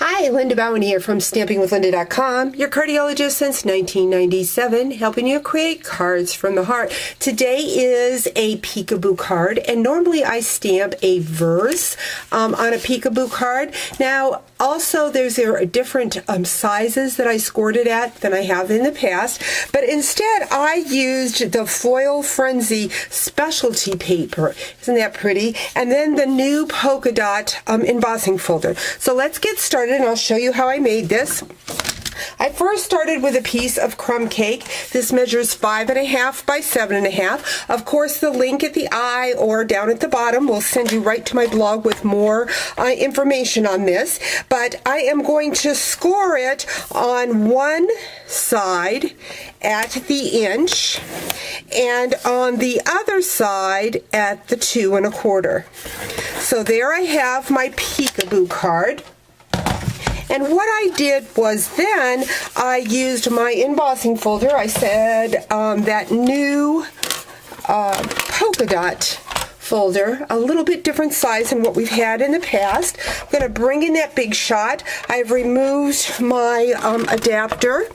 Hi, Linda Bowen here from stampingwithlinda.com, your cardiologist since 1997, helping you create cards from the heart. Today is a peekaboo card, and normally I stamp a verse on a peekaboo card. Now, also, there are different sizes that I scored it at than I have in the past, but instead I used the Foil Frenzy specialty paper. Isn't that pretty? And then the new polka dot embossing folder. So let's get started and I'll show you how I made this. I first started with a piece of crumb cake. This measures 5.5 by 7.5. Of course, the link at the eye or down at the bottom will send you right to my blog with more information on this. But I am going to score it on one side at the inch and on the other side at the 2 1/4. So there I have my peekaboo card. And what I did was then I used my embossing folder. I said that new polka dot folder, a little bit different size than what we've had in the past. I'm going to bring in that big shot. I've removed my adapter.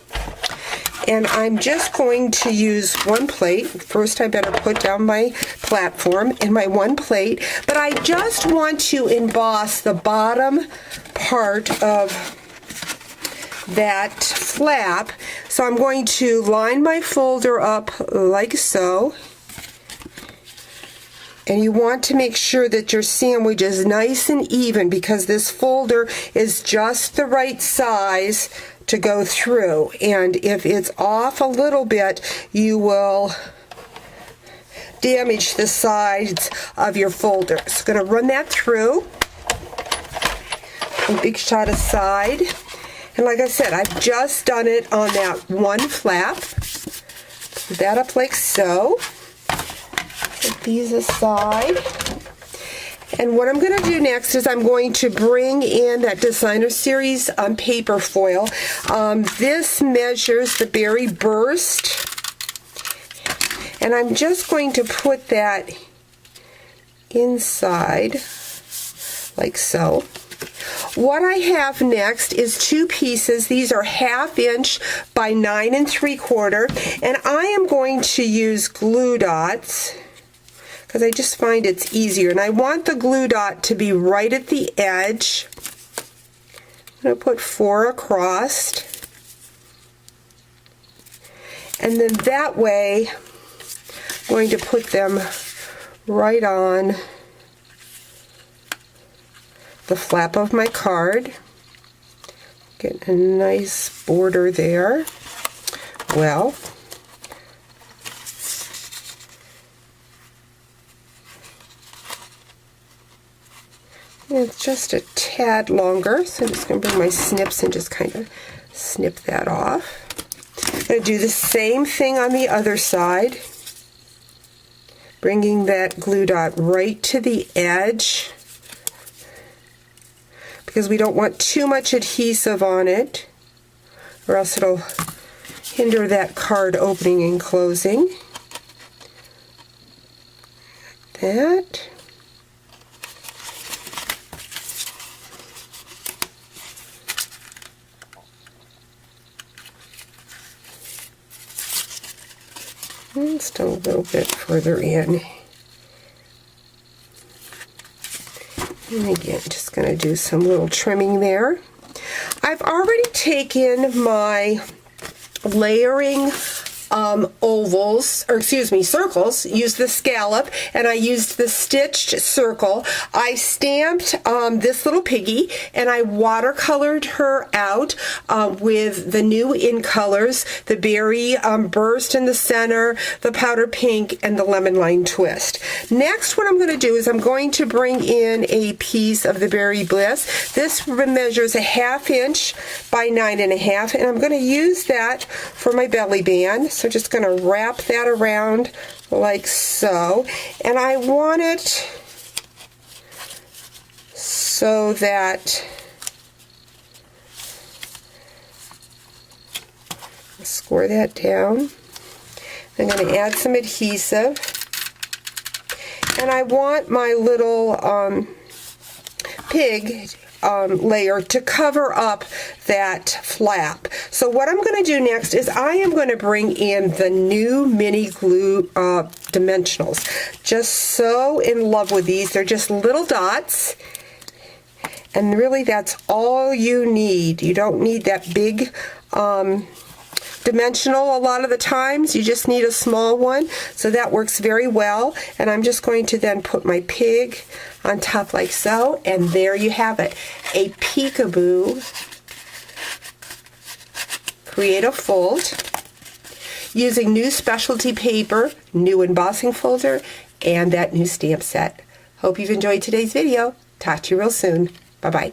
And I'm just going to use one plate. First, I better put down my platform in my one plate. But I just want to emboss the bottom part of that flap. So I'm going to line my folder up like so. And you want to make sure that your sandwich is nice and even because this folder is just the right size to go through, and if it's off a little bit you will damage the sides of your folder. So I'm going to run that through, a big shot aside, and like I said, I've just done it on that one flap. Put that up like so, put these aside. And what I'm going to do next is I'm going to bring in that Designer Series paper foil. This measures the berry burst. And I'm just going to put that inside, like so. What I have next is two pieces. These are 1/2 inch by 9 3/4. And I am going to use glue dots, because I just find it's easier. And I want the glue dot to be right at the edge. I'm going to put 4 across. And then that way, I'm going to put them right on the flap of my card. Get a nice border there. Well, it's just a tad longer, so I'm just going to bring my snips and just kind of snip that off. I'm going to do the same thing on the other side, bringing that glue dot right to the edge, because we don't want too much adhesive on it, or else it'll hinder that card opening and closing. That. Just a little bit further in. And again, just going to do some little trimming there. I've already taken my layering ovals, or excuse me, circles, used the scallop, and I used the stitched circle. I stamped this little piggy, and I watercolored her out with the new in colors, the berry burst in the center, the powder pink, and the lemon lime twist. Next, what I'm going to do is I'm going to bring in a piece of the berry bliss. This measures 1/2 inch by 9 1/2, and I'm going to use that for my belly band. So just going to wrap that around like so, and I want it so that score that down. I'm going to add some adhesive, and I want my little pig layer to cover up that flap. So what I'm going to do next is I am going to bring in the new mini glue dimensionals. Just so in love with these. They're just little dots. And really that's all you need. You don't need that big dimensional a lot of the times. You just need a small one. So that works very well. And I'm just going to then put my pig on top like so. And there you have it. A peekaboo creative fold using new specialty paper, new embossing folder, and that new stamp set. Hope you've enjoyed today's video. Talk to you real soon. Bye-bye.